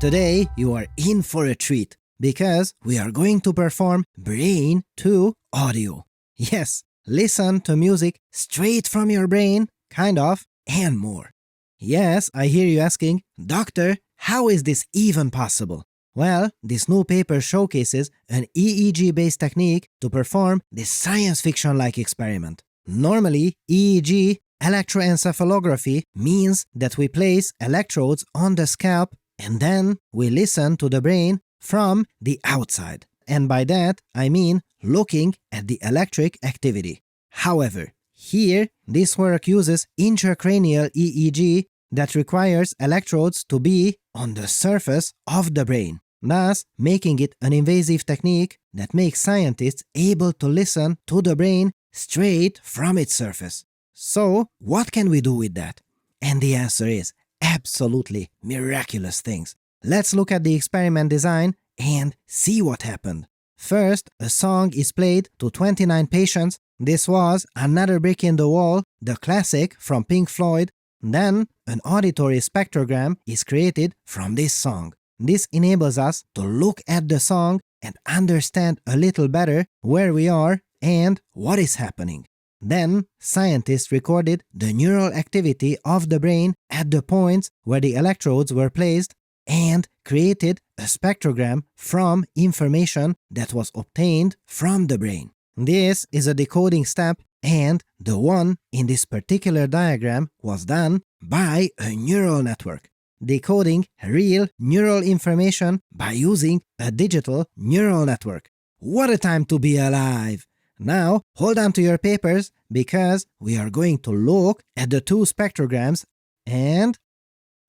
Today you are in for a treat because we are going to perform brain to audio. Yes, listen to music straight from your brain, kind of, and more. Yes, I hear you asking, Doctor, how is this even possible? Well, this new paper showcases an EEG-based technique to perform this science fiction-like experiment. Normally, EEG, electroencephalography, means that we place electrodes on the scalp and then we listen to the brain from the outside. And by that, I mean looking at the electric activity. However, here, this work uses intracranial EEG that requires electrodes to be on the surface of the brain, thus making it an invasive technique that makes scientists able to listen to the brain straight from its surface. So, what can we do with that? And the answer is absolutely miraculous things. Let's look at the experiment design and see what happened. First, a song is played to 29 patients. This was Another Brick in the Wall, the classic from Pink Floyd. Then, an auditory spectrogram is created from this song. This enables us to look at the song and understand a little better where we are and what is happening. Then, scientists recorded the neural activity of the brain at the points where the electrodes were placed and created a spectrogram from information that was obtained from the brain. This is a decoding step, and the one in this particular diagram was done by a neural network, decoding real neural information by using a digital neural network. What a time to be alive! Now, hold on to your papers because we are going to look at the two spectrograms and…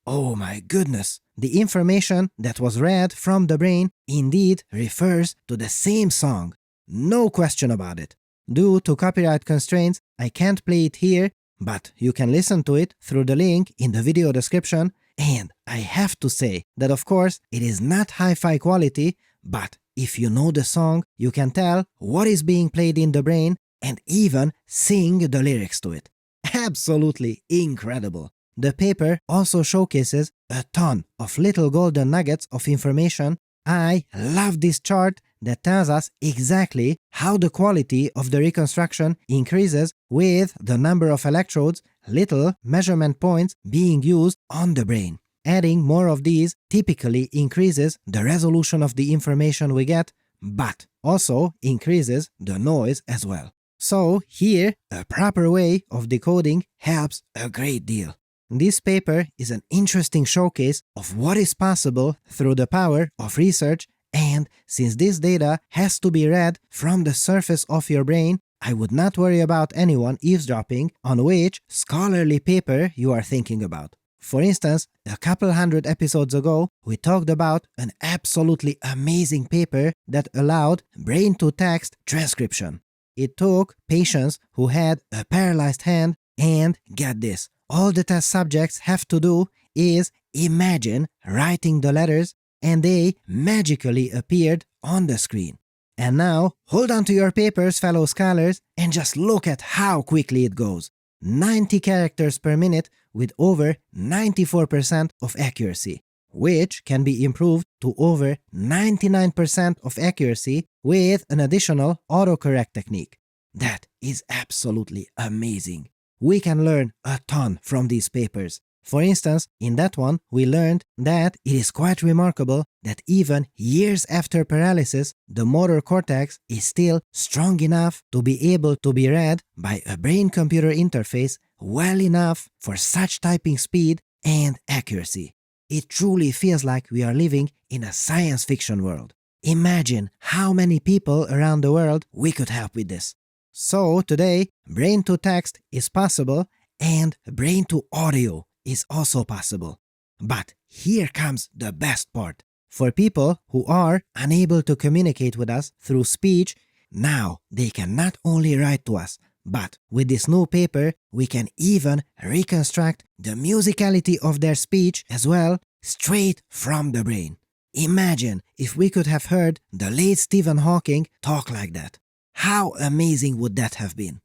oh my goodness! The information that was read from the brain indeed refers to the same song. No question about it. Due to copyright constraints, I can't play it here, but you can listen to it through the link in the video description. And I have to say that of course it is not hi-fi quality, but if you know the song, you can tell what is being played in the brain and even sing the lyrics to it. Absolutely incredible. The paper also showcases a ton of little golden nuggets of information. I love this chart that tells us exactly how the quality of the reconstruction increases with the number of electrodes, little measurement points being used on the brain. Adding more of these typically increases the resolution of the information we get, but also increases the noise as well. So here, a proper way of decoding helps a great deal. This paper is an interesting showcase of what is possible through the power of research, and since this data has to be read from the surface of your brain, I would not worry about anyone eavesdropping on which scholarly paper you are thinking about. For instance, a couple hundred episodes ago, we talked about an absolutely amazing paper that allowed brain-to-text transcription. It took patients who had a paralyzed hand, and get this, all the test subjects have to do is imagine writing the letters and they magically appeared on the screen. And now, hold on to your papers, fellow scholars, and just look at how quickly it goes. 90 characters per minute with over 94% of accuracy, which can be improved to over 99% of accuracy with an additional autocorrect technique. That is absolutely amazing. We can learn a ton from these papers. For instance, in that one, we learned that it is quite remarkable that even years after paralysis, the motor cortex is still strong enough to be able to be read by a brain-computer interface well enough for such typing speed and accuracy. It truly feels like we are living in a science fiction world. Imagine how many people around the world we could help with this. So today, brain-to-text is possible and brain-to-audio is also possible. But here comes the best part. For people who are unable to communicate with us through speech, now they can not only write to us, but with this new paper, we can even reconstruct the musicality of their speech as well, straight from the brain. Imagine if we could have heard the late Stephen Hawking talk like that. How amazing would that have been?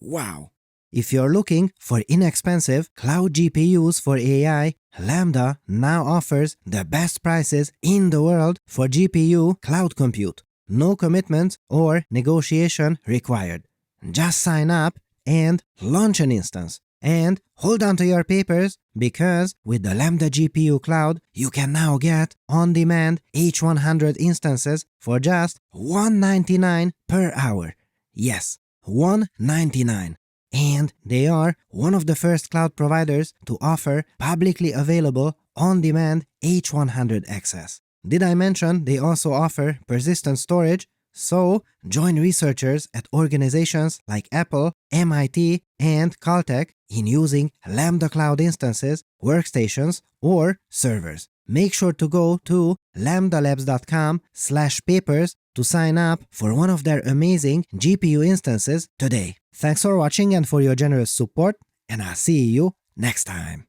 Wow! If you're looking for inexpensive cloud GPUs for AI, Lambda now offers the best prices in the world for GPU cloud compute. No commitment or negotiation required. Just sign up and launch an instance. And hold on to your papers, because with the Lambda GPU Cloud, you can now get on-demand H100 instances for just $199 per hour. Yes, $199. And they are one of the first cloud providers to offer publicly available on-demand H100 access. Did I mention they also offer persistent storage? So, join researchers at organizations like Apple, MIT, and Caltech in using Lambda Cloud instances, workstations, or servers. Make sure to go to lambdalabs.com/papers to sign up for one of their amazing GPU instances today. Thanks for watching and for your generous support, and I'll see you next time.